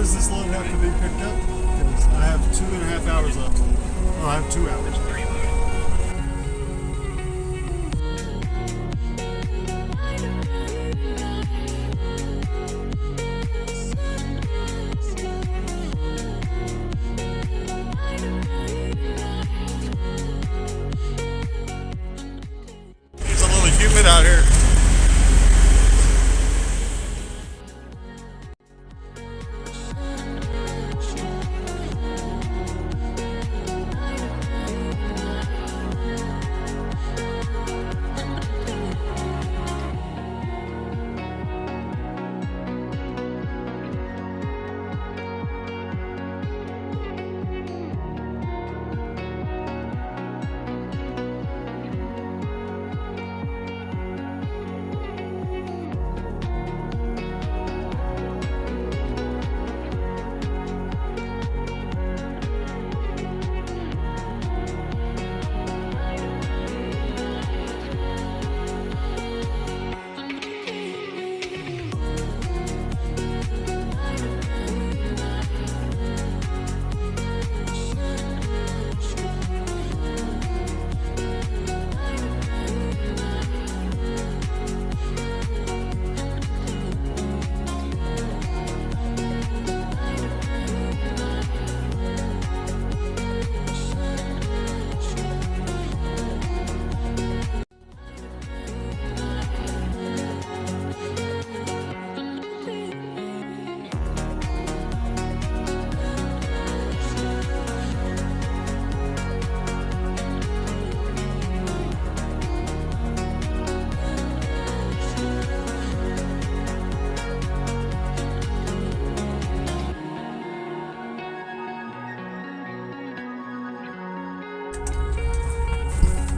does this load have to be picked up? Because I have 2.5 hours left. Oh, I have 2 hours. It's a little humid out here.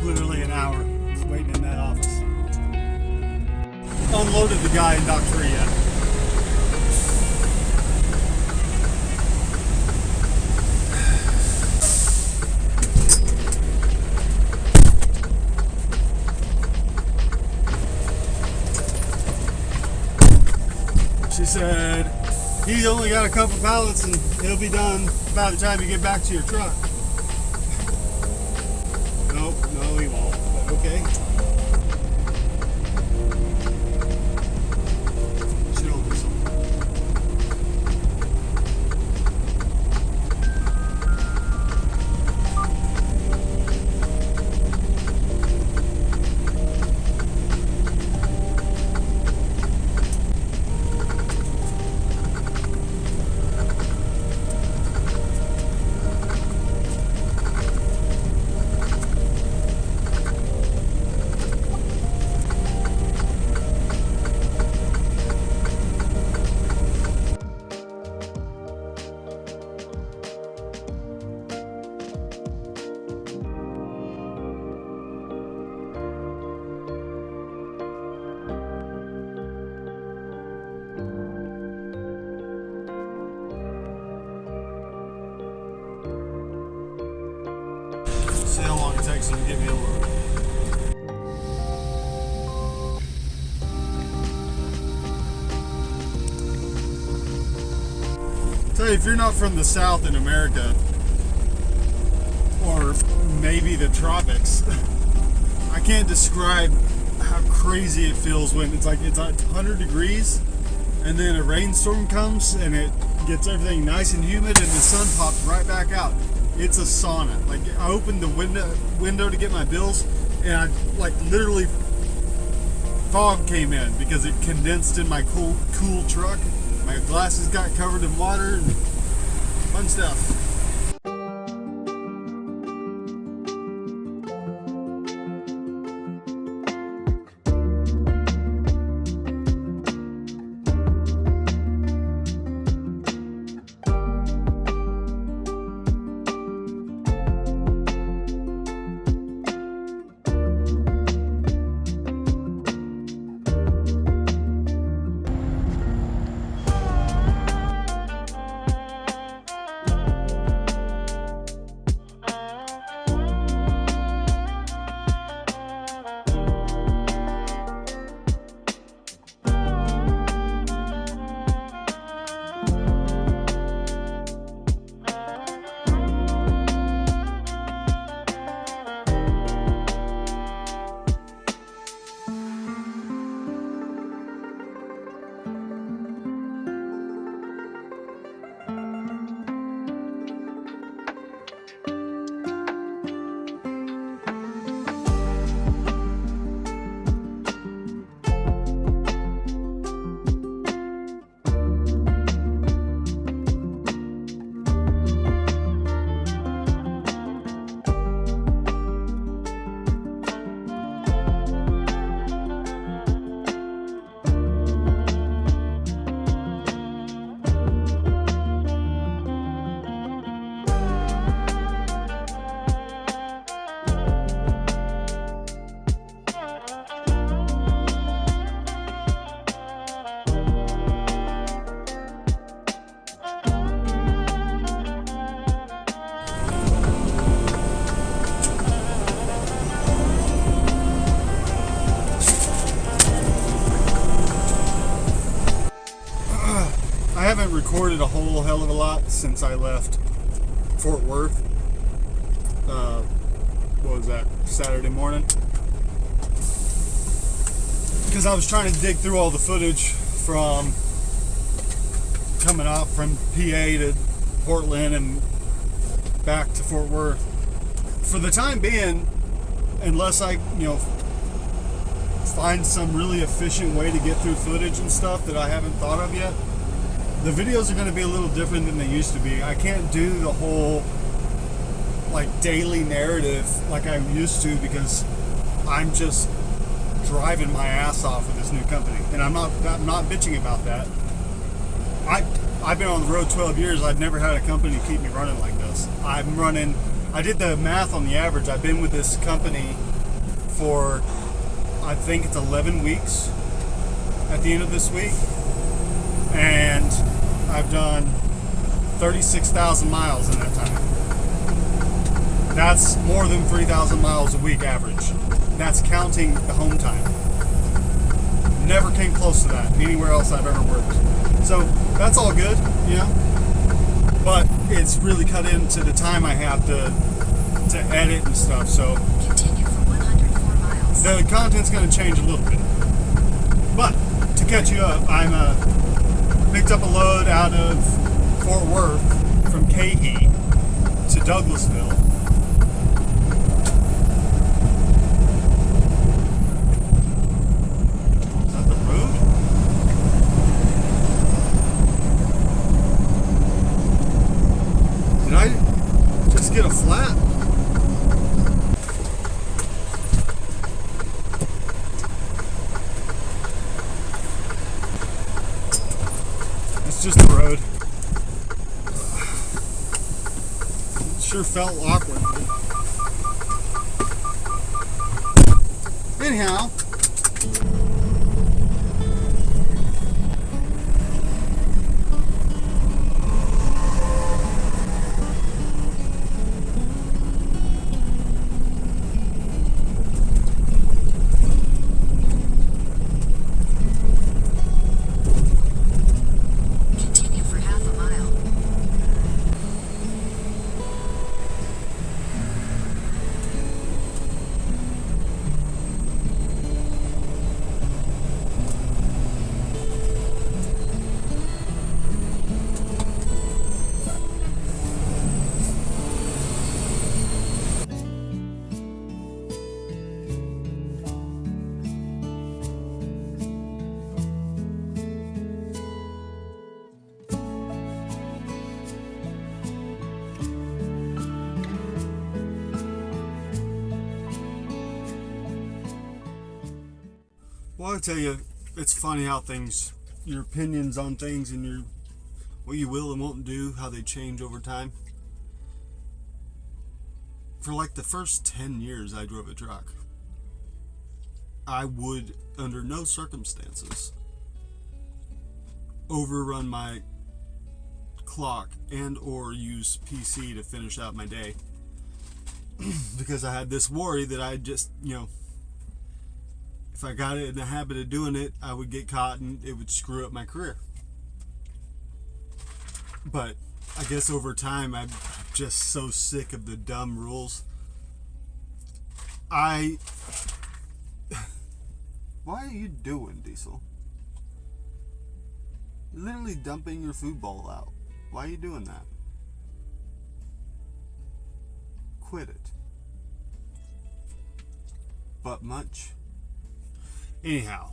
Literally an hour waiting in that office. Unloaded the guy in Dock 3 yet. She said he's only got a couple pallets and he'll be done by the time you get back to your truck. Nope, no he won't, but okay. She'll do something. See how long it takes them to get me a load. Tell you, if you're not from the South in America, or maybe the tropics, I can't describe how crazy it feels when it's like 100 degrees and then a rainstorm comes and it gets everything nice and humid and the sun pops right back out. It's a sauna. Like, I opened the window to get my bills, and I literally fog came in because it condensed in my cool truck. My glasses got covered in water and fun stuff. I haven't recorded a whole hell of a lot since I left Fort Worth. What was that, Saturday morning? Because I was trying to dig through all the footage from coming off from PA to Portland and back to Fort Worth. For the time being, unless I, find some really efficient way to get through footage and stuff that I haven't thought of yet, the videos are going to be a little different than they used to be. I can't do the whole daily narrative like I used to, because I'm just driving my ass off with this new company, and I'm not bitching about that. I've been on the road 12 years. I've never had a company keep me running like this. I did the math on the average. I've been with this company for, I think it's 11 weeks at the end of this week, and I've done 36,000 miles in that time. That's more than 3,000 miles a week average. That's counting the home time. Never came close to that anywhere else I've ever worked. So that's all good, but it's really cut into the time I have to edit and stuff. So continue for 104 miles. The content's going to change a little bit. But to catch you up, picked up a load out of Fort Worth from Cahee to Douglasville. Is that the road? Did I just get a flat? It's just the road. It sure felt awkward. Anyhow. Well, I tell you, it's funny how your opinions on things and what you will and won't do, how they change over time. For the first 10 years I drove a truck, I would, under no circumstances, overrun my clock and or use PC to finish out my day. Because I had this worry that I just, if I got in the habit of doing it, I would get caught and it would screw up my career. But I guess over time, I'm just so sick of the dumb rules. What are you doing, Diesel? You're literally dumping your food bowl out. Why are you doing that? Quit it. But much. Anyhow,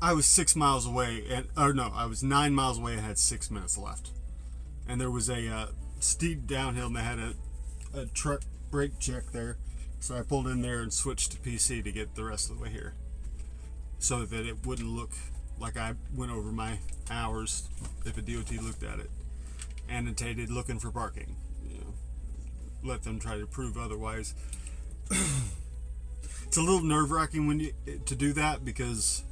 I was 6 miles away, I was 9 miles away and had 6 minutes left. And there was a steep downhill, and they had a truck brake check there. So I pulled in there and switched to PC to get the rest of the way here, so that it wouldn't look like I went over my hours if a DOT looked at it. Annotated looking for parking. Let them try to prove otherwise. It's a little nerve-wracking to do that, because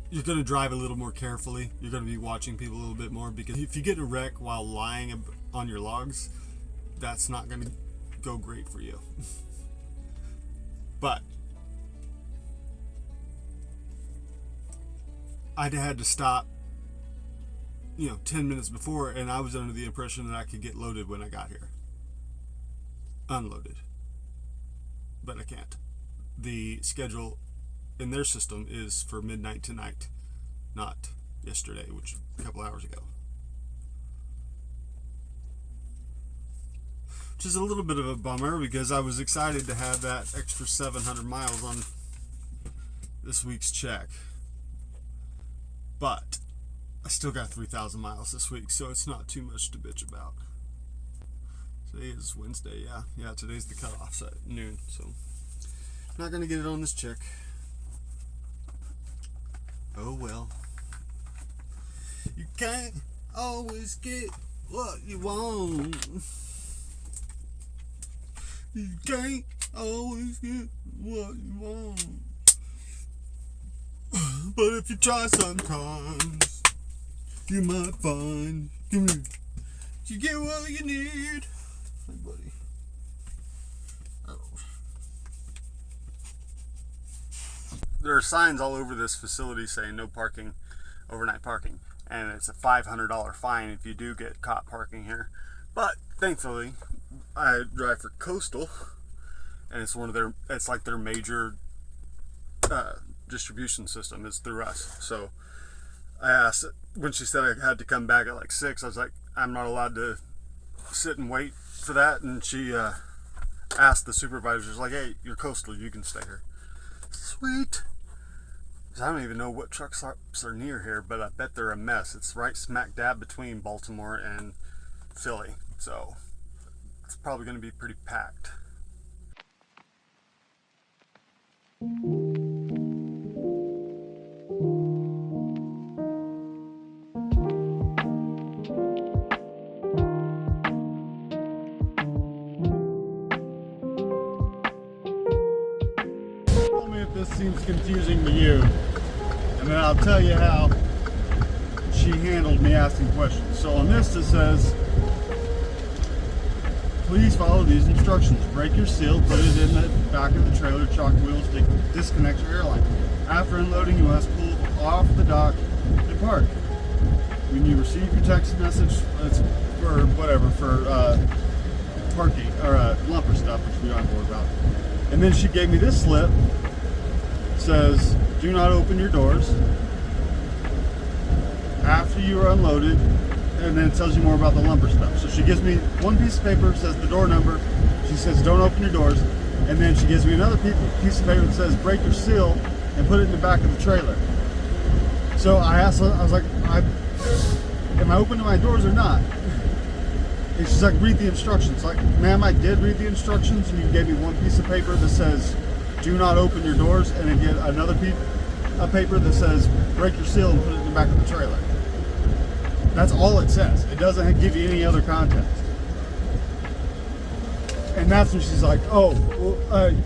you're going to drive a little more carefully. You're going to be watching people a little bit more, because if you get in a wreck while lying on your logs, that's not going to go great for you. But I had to stop, 10 minutes before, and I was under the impression that I could get loaded when I got here. Unloaded. But I can't. The schedule in their system is for midnight tonight, not yesterday, which was a couple hours ago. Which is a little bit of a bummer because I was excited to have that extra 700 miles on this week's check. But I still got 3,000 miles this week, so it's not too much to bitch about. Today is Wednesday, yeah. Yeah, today's the cutoff, so at noon, so not going to get it on this check. Oh well. You can't always get what you want. You can't always get what you want. But if you try sometimes, you might find you get what you need. Hey, buddy. Oh. There are signs all over this facility saying no parking, overnight parking. And it's a $500 fine if you do get caught parking here. But thankfully, I drive for Coastal, and it's like their major distribution system is through us. So I asked, when she said I had to come back at like 6, I was like, I'm not allowed to sit and wait for that. And she asked the supervisors, like, hey, you're Coastal, you can stay here. Sweet. I don't even know what truck stops are near here, but I bet they're a mess. It's right smack dab between Baltimore and Philly, so it's probably going to be pretty packed. Tell me if this seems confusing to you, and then I'll tell you how she handled me asking questions. So on this it says, please follow these instructions. Break your seal, put it in the back of the trailer, chalk wheels, disconnect your airline. After unloading, you must pull off the dock and park. When you receive your text message, it's for whatever, for parking, or lumper stuff, which we don't have to worry about. And then she gave me this slip. It says, do not open your doors after you are unloaded, and then it tells you more about the lumber stuff. So she gives me one piece of paper, says the door number, she says don't open your doors, and then she gives me another piece of paper that says break your seal and put it in the back of the trailer. So I asked her, I was like, am I opening my doors or not? And she's like, read the instructions. Like, ma'am, I did read the instructions, and you gave me one piece of paper that says do not open your doors, and then get another piece of paper that says break your seal and put it in the back of the trailer. That's all it says. It doesn't give you any other context. And that's when she's like, oh,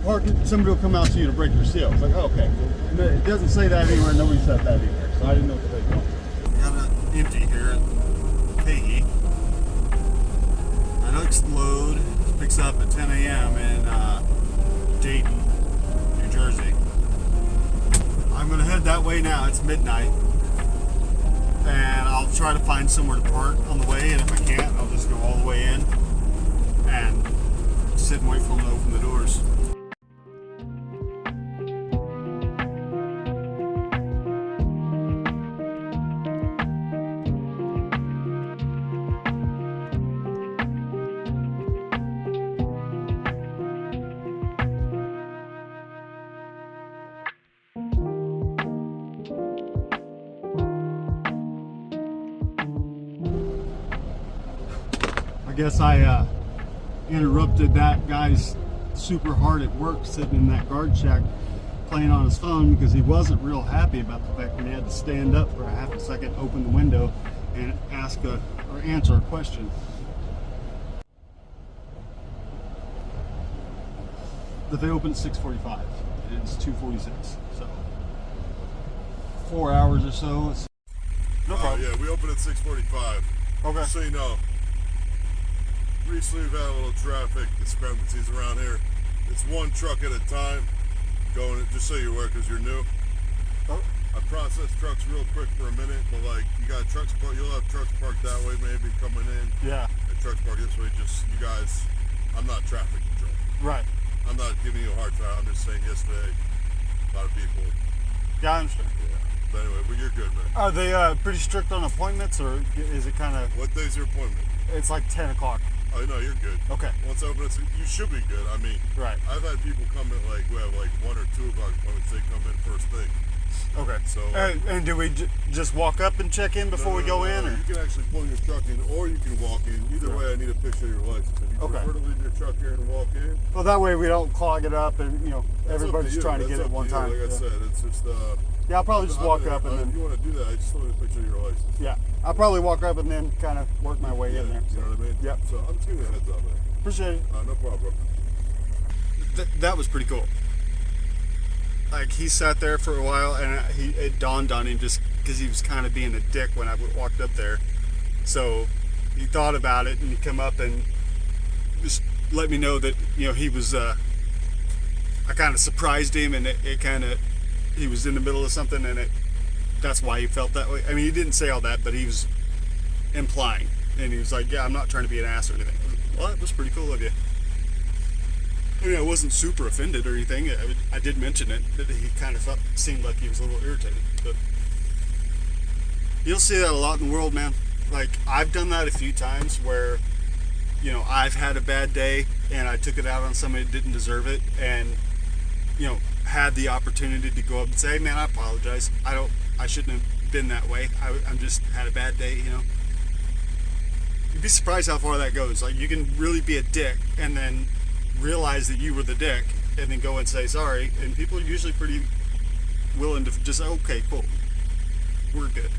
well, somebody will come out to you to break your seal. It's like, oh, okay. And it doesn't say that anywhere. Nobody said that either. So I didn't know what they want. Got an empty here at Peggy. My next load picks up at 10 a.m. in Dayton, New Jersey. I'm going to head that way now. It's midnight. And I'll try to find somewhere to park on the way, and if I can't, I'll just go all the way in and sit and wait for them to open the doors. I guess I interrupted that guy's super hard at work sitting in that guard shack playing on his phone because he wasn't real happy about the fact that he had to stand up for a half a second, open the window, and answer a question. But they opened at 6:45. It's 2:46, so 4 hours or so. No problem. Yeah, we open at 6:45. Okay. So you know. Recently we've had a little traffic discrepancies around here. It's one truck at a time going, just so you're aware, because you're new. Oh. I process process trucks real quick for a minute, but like you got trucks parked, you'll have trucks parked that way maybe coming in, Yeah. and trucks parked this way. Just you guys, I'm not traffic control. Right. I'm not giving you a hard time. I'm just saying yesterday, a lot of people. Yeah, I understand. Yeah. But anyway, but you're good, man. Are they pretty strict on appointments, or is it kind of? What day's your appointment? It's like 10 o'clock. Oh no, you're good. Okay. Once I open it, you should be good. I mean, Right. I've had people come in like who have like 1 or 2 o'clock appointments. They come in first thing. Okay. So. And do we just walk up and check in before we go in, or? You can actually pull your truck in, or you can walk in. Either way, I need a picture of your license. If you Okay. prefer to leave your truck here and walk in, Well, that way we don't clog it up, and that's everybody's up you. trying to That's get it up one you. time. Like I Yeah. said, it's just. Yeah, I'll probably just walk up and If then. you want to do that, I just need a picture of your license. Yeah, I'll probably walk up and then kind of work my way in there. You know what I mean? Yep. So I'm just giving you a heads up, man. Appreciate it. No problem, bro. That was pretty cool. Like, he sat there for a while, and it dawned on him just because he was kind of being a dick when I walked up there. So he thought about it, and he come up and just let me know that he was. I kind of surprised him, and it kind of he was in the middle of something, and that's why he felt that way. I mean, he didn't say all that, but he was implying, and he was like, "Yeah, I'm not trying to be an ass or anything." Well, that was pretty cool of you. I mean, I wasn't super offended or anything. I did mention it, that he kind of seemed like he was a little irritated. But you'll see that a lot in the world, man. Like, I've done that a few times where, I've had a bad day and I took it out on somebody that didn't deserve it, and, had the opportunity to go up and say, "Hey, man, I apologize. I shouldn't have been that way. I'm just had a bad day, You'd be surprised how far that goes. Like, you can really be a dick and then realize that you were the dick and then go and say sorry, and people are usually pretty willing to just say, okay, cool, we're good.